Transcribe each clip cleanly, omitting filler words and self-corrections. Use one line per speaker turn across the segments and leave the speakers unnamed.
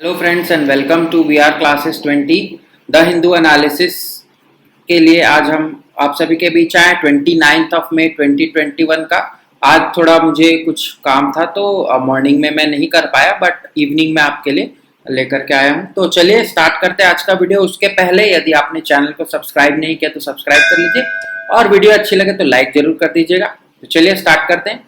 Hello friends and welcome to we are classes 20 the Hindu analysis के लिए आज हम आप सभी के बीच आए 29 ऑफ मई 2021 का। आज थोड़ा मुझे कुछ काम था तो मॉर्निंग में मैं नहीं कर पाया, बट इवनिंग में आपके लिए लेकर के आया हूं। तो चलिए स्टार्ट करते हैं आज का वीडियो। उसके पहले यदि आपने चैनल को सब्सक्राइब नहीं किया तो सब्सक्राइब कर लीजिए और वीडियो अच्छी लगे तो लाइक जरूर कर दीजिएगा। तो चलिए स्टार्ट करते हैं।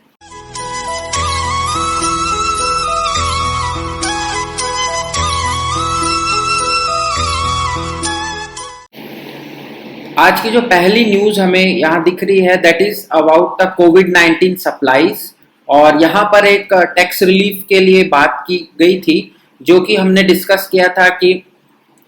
आज की जो पहली न्यूज हमें यहाँ दिख रही है that is about the covid supplies, और यहाँ पर एक टैक्स रिलीफ के लिए बात की गई थी, जो कि हमने डिस्कस किया था कि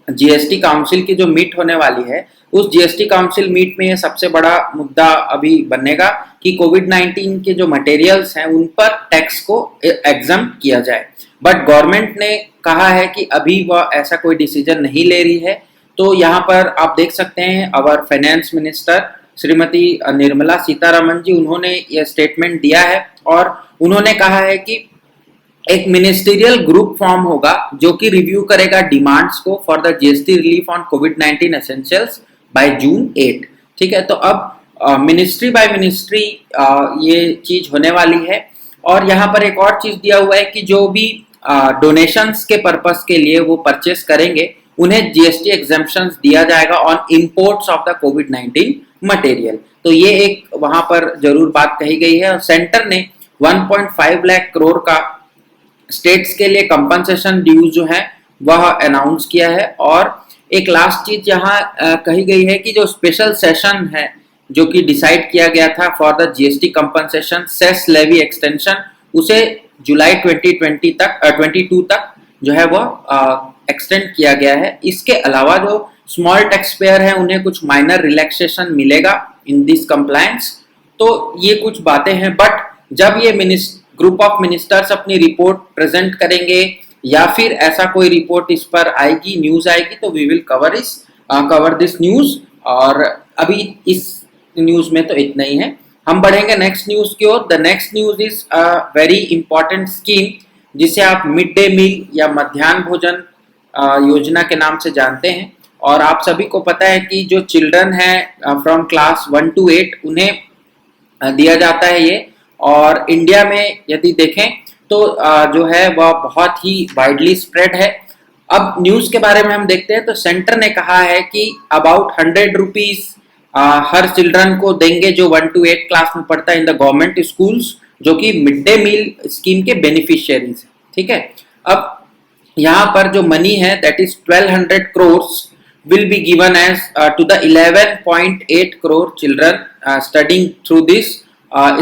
जीएसटी काउंसिल की जो मीट होने वाली है उस जीएसटी काउंसिल मीट में ये सबसे बड़ा मुद्दा अभी बनेगा कि कोविड-19 के जो मटेरियल्स हैं उन पर टैक्स को एग्जम्प्ट किया जाए। बट गवर्नमेंट ने कहा है कि अभी वह ऐसा कोई डिसीजन नहीं ले रही है। तो यहाँ पर आप देख सकते हैं अवर फाइनेंस मिनिस्टर श्रीमती निर्मला सीतारमण जी, उन्होंने यह स्टेटमेंट दिया है और उन्होंने कहा है कि एक मिनिस्टीरियल ग्रुप फॉर्म होगा जो कि रिव्यू करेगा डिमांड्स को for the GST relief on covid essentials by June 8। ठीक है, तो अब मिनिस्ट्री बाय मिनिस्ट्री ये चीज होने वाली है। और यहाँ पर एक और चीज दिया हुआ है कि जो भी डोनेशंस के पर्पस के लिए वो परचेस करेंगे उन्हें जीएसटी एग्जेम्पशंस दिया जाएगा on imports of the covid material. तो ये एक वहां पर जरूर बात कही गई है। और सेंटर ने 1.5 लाख करोड़ का स्टेट्स के लिए कंपनसेशन ड्यूज जो है वह अनाउंस किया है। और एक लास्ट चीज यहाँ कही गई है कि जो स्पेशल सेशन है जो कि डिसाइड किया गया था for the GST compensation cess levy extension, उसे जुलाई 2022 तक जो है वह एक्सटेंड किया गया है। इसके अलावा जो स्मॉल टैक्स पेयर है उन्हें कुछ माइनर रिलैक्सेशन मिलेगा इन दिस कंप्लायंस। तो ये कुछ बातें हैं, बट जब ये ग्रुप ऑफ मिनिस्टर्स अपनी रिपोर्ट प्रेजेंट करेंगे या फिर ऐसा कोई रिपोर्ट इस पर आएगी, न्यूज आएगी, तो we will cover this news. और अभी इस न्यूज में तो इतना ही है। हम बढ़ेंगे नेक्स्ट न्यूज की ओर। The next news is a very important scheme जिसे आप मिड डे मील या मध्याह्न भोजन योजना के नाम से जानते हैं। और आप सभी को पता है कि जो चिल्ड्रन है फ्रॉम क्लास 1 to 8 उन्हें दिया जाता है ये। और इंडिया में यदि देखें तो जो है वह बहुत ही वाइडली स्प्रेड है। अब न्यूज के बारे में हम देखते हैं तो सेंटर ने कहा है कि अबाउट 100 रुपीज हर चिल्ड्रन को देंगे जो 1 to 8 क्लास में पढ़ता है इन द गवर्नमेंट स्कूल्स, जो कि मिड डे मील स्कीम के बेनिफिशियरीज है। ठीक है, अब यहाँ पर जो मनी है that is 1200 crores will be given as to the 11.8 crore children studying through this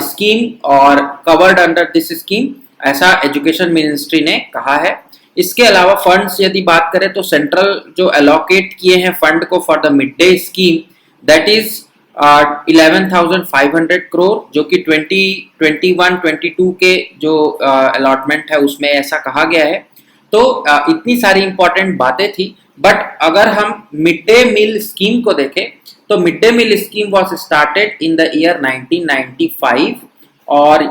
scheme or covered under this scheme, ऐसा एजुकेशन मिनिस्ट्री ने कहा है। इसके अलावा फंड्स यदि बात करें तो सेंट्रल जो एलोकेट किए हैं फंड को for the mid day scheme that is 11,500 crore, जो कि 2021-22 के जो अलॉटमेंट है उसमें ऐसा कहा गया है। तो इतनी सारी इंपॉर्टेंट बातें थी। बट अगर हम मिड डे मील स्कीम को देखें तो mid day meal scheme was started in the year 1995। और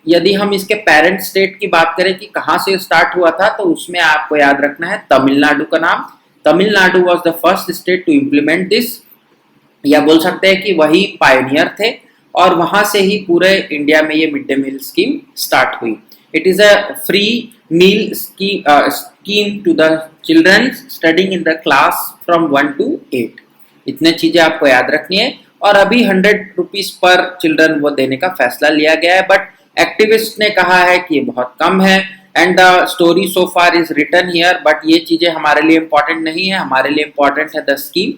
यदि हम इसके पेरेंट स्टेट की बात करें कि कहाँ से स्टार्ट हुआ था तो उसमें आपको याद रखना है तमिलनाडु का नाम। Tamil Nadu was the first state to implement this, या बोल सकते हैं कि वही पायनियर थे। और वहां से ही पूरे इंडिया में ये mid day meal scheme start हुई। It is a free meal scheme to the children studying in the class from 1 to 8। इतने चीजें आपको याद रखनी है। और अभी 100 रुपीज पर चिल्ड्रन वो देने का फैसला लिया गया है, बट एक्टिविस्ट ने कहा है कि ये बहुत कम है। And the story so far is written here, but ये चीजें हमारे लिए इंपॉर्टेंट नहीं है, हमारे लिए इंपॉर्टेंट है द स्कीम।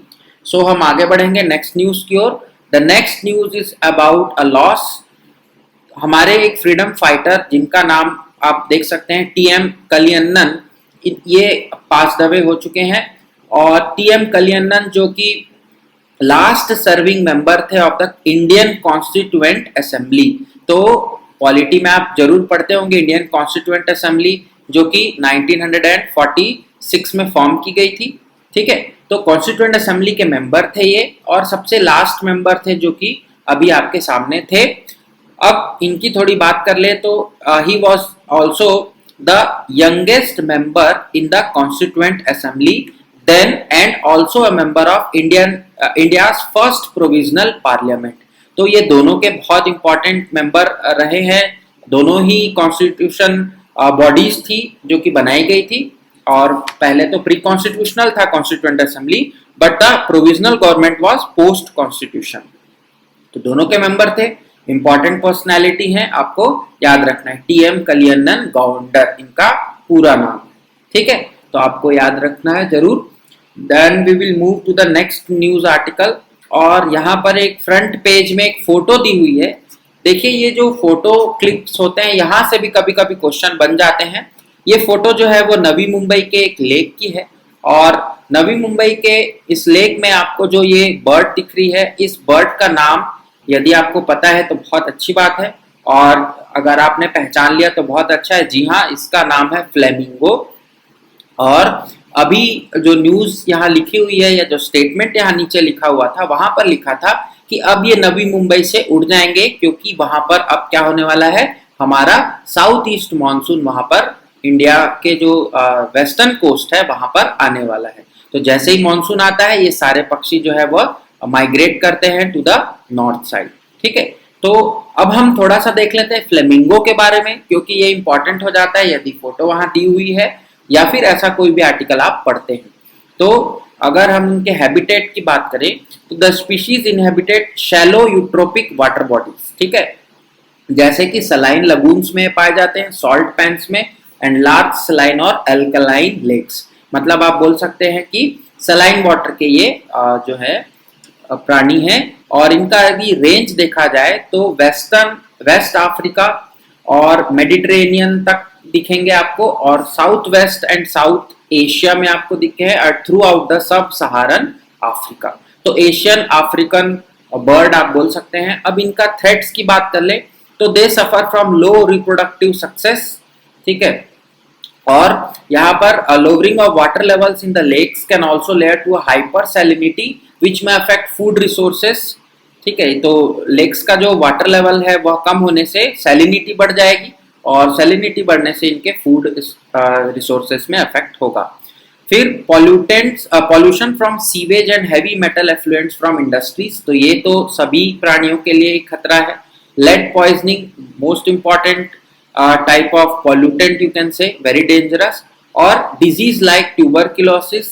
सो हम आगे बढ़ेंगे नेक्स्ट न्यूज की ओर। The next news is about a loss. हमारे एक फ्रीडम फाइटर जिनका नाम आप देख सकते हैं टीएम कलियन्नन, ये पास अवे हो चुके हैं। और टीएम कलियन्नन जो कि लास्ट सर्विंग मेंबर थे of the Indian constituent assembly. तो पॉलिटी में आप जरूर पढ़ते होंगे इंडियन कॉन्स्टिट्यूएंट असेंबली, जो कि 1946 में फॉर्म की गई थी। ठीक है, तो कॉन्स्टिट्यूएंट असेंबली के मेंबर थे ये, और सबसे लास्ट मेंबर थे जो कि अभी आपके सामने थे। अब इनकी थोड़ी बात कर ले तो he was also the youngest member in the Constituent Assembly, then and also a member of India's first provisional parliament. तो ये दोनों के बहुत इंपॉर्टेंट मेंबर रहे हैं, दोनों ही कॉन्स्टिट्यूशन बॉडीज थी जो कि बनाई गई थी, और पहले तो प्री कॉन्स्टिट्यूशनल था constituent assembly, but the provisional government was post constitution. तो दोनों के मेंबर थे, इंपॉर्टेंट पर्सनैलिटी है, आपको याद रखना है। टीएम कलियन्नन गौंडर इनका पूरा नाम है, ठीक है, तो आपको याद रखना है जरूर। Then we will move to the next news article, और यहाँ पर एक फ्रंट पेज में एक फोटो दी हुई है। देखिए ये जो फोटो क्लिप्स होते हैं यहाँ से भी कभी कभी क्वेश्चन बन जाते हैं। ये फोटो जो है वो नवी मुंबई के एक लेक की है, और नवी मुंबई के इस लेक में आपको जो ये बर्ड दिख रही है, इस बर्ड का नाम यदि आपको पता है तो बहुत अच्छी बात है, और अगर आपने पहचान लिया तो बहुत अच्छा है। जी हाँ, इसका नाम है फ्लेमिंगो। और अभी जो न्यूज यहाँ लिखी हुई है या जो स्टेटमेंट यहाँ नीचे लिखा हुआ था, वहां पर लिखा था कि अब ये नवी मुंबई से उड़ जाएंगे, क्योंकि वहां पर अब क्या होने वाला है, हमारा साउथ ईस्ट मानसून वहां पर इंडिया के जो वेस्टर्न कोस्ट है वहां पर आने वाला है। तो जैसे ही मानसून आता है ये सारे पक्षी जो है वो माइग्रेट करते हैं टू द नॉर्थ साइड, ठीक है। तो अब हम थोड़ा सा देख लेते हैं फ्लेमिंगो के बारे में, क्योंकि ये इंपॉर्टेंट हो जाता है यदि फोटो वहां दी हुई है या फिर ऐसा कोई भी आर्टिकल आप पढ़ते हैं। तो अगर हम उनके हैबिटेट की बात करें तो the species inhabit shallow eutrophic water bodies, ठीक है, जैसे कि सलाइन लगून्स में पाए जाते हैं, सॉल्ट पैंस में, एंड लार्ज सलाइन और एल्कलाइन लेक्स। मतलब आप बोल सकते हैं कि सलाइन वाटर के ये जो है प्राणी हैं, और इनका यदि रेंज देखा जाए तो वेस्ट अफ्रीका और मेडिटेरेनियन तक दिखेंगे आपको, और south west and south Asia में आपको दिखे हैं, through out the sub Saharan Africa. तो एशियन अफ्रीकन बर्ड आप बोल सकते हैं। अब इनका थ्रेट्स की बात कर ले तो they suffer from low reproductive success, ठीक है, और यहाँ पर lowering of water levels in the lakes can also lead to hypersalinity which may affect food resources, ठीक है। तो लेक्स का जो वाटर लेवल है वह कम होने से सैलिनिटी बढ़ जाएगी, और सैलिनिटी बढ़ने से इनके फूड रिसोर्सेस में अफेक्ट होगा। फिर pollution from sewage and heavy metal effluents from industries, तो ये तो सभी प्राणियों के लिए खतरा है। Lead poisoning most important type of pollutant you can say, very dangerous, और disease like tuberculosis,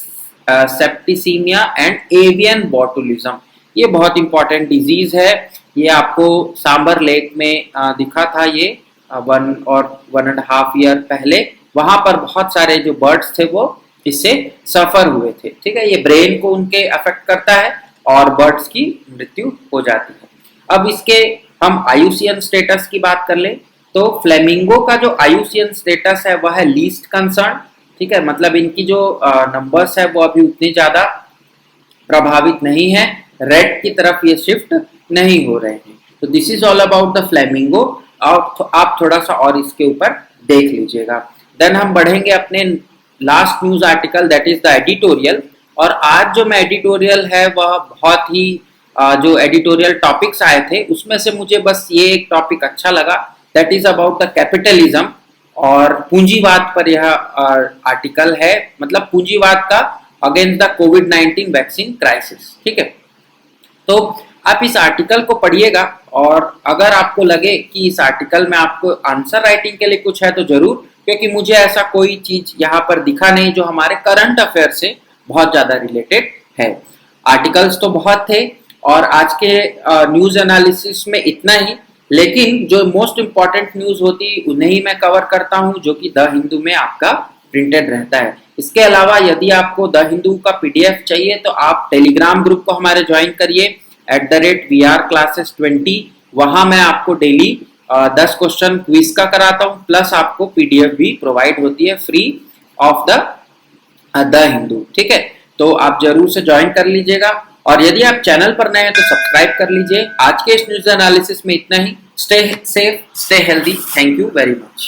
septicemia and avian botulism, ये बहुत important disease है। ये आपको सांबर लेक में दिखा था, ये 1.5 year पहले, वहां पर बहुत सारे जो बर्ड्स थे वो इससे सफर हुए थे, ठीक है। ये ब्रेन को उनके अफेक्ट करता है और बर्ड्स की मृत्यु हो जाती है। अब इसके हम IUCN स्टेटस की बात कर ले तो फ्लेमिंगो का जो IUCN स्टेटस है वह है लीस्ट कंसर्न, ठीक है, मतलब इनकी जो नंबर्स है वो अभी उतनी ज्यादा प्रभावित नहीं है, रेड की तरफ ये शिफ्ट नहीं हो रहे हैं। तो this is all about the flamingo. आप थोड़ा सा और इसके ऊपर देख लीजिएगा। देन हम बढ़ेंगे अपने last news article, that is the editorial. और आज जो मैं एडिटोरियल है वह बहुत ही जो एडिटोरियल टॉपिक्स आए थे उसमें से मुझे बस ये एक टॉपिक अच्छा लगा, that is about the capitalism और पूंजीवाद पर यह आर्टिकल है, मतलब पूंजीवाद का against the covid vaccine crisis, ठीक है। तो आप इस आर्टिकल को पढ़िएगा, और अगर आपको लगे कि इस आर्टिकल में आपको आंसर राइटिंग के लिए कुछ है तो जरूर, क्योंकि मुझे ऐसा कोई चीज यहाँ पर दिखा नहीं जो हमारे करंट अफेयर से बहुत ज्यादा रिलेटेड है। आर्टिकल्स तो बहुत थे और आज के न्यूज एनालिसिस में इतना ही, लेकिन जो मोस्ट इंपॉर्टेंट न्यूज होती उन्हें ही मैं कवर करता हूं, जो कि द हिंदू में आपका प्रिंटेड रहता है। इसके अलावा यदि आपको द हिंदू का PDF चाहिए तो आप टेलीग्राम ग्रुप को हमारे ज्वाइन करिए @VRClasses20। वहां मैं आपको डेली 10 क्वेश्चन क्विज का कराता हूं, प्लस आपको PDF भी प्रोवाइड होती है फ्री ऑफ द हिंदू, ठीक है। तो आप जरूर से ज्वाइन कर लीजिएगा, और यदि आप चैनल पर नए हैं तो सब्सक्राइब कर लीजिए। आज के इस न्यूज एनालिसिस में इतना ही। Stay safe, stay healthy, thank you very much.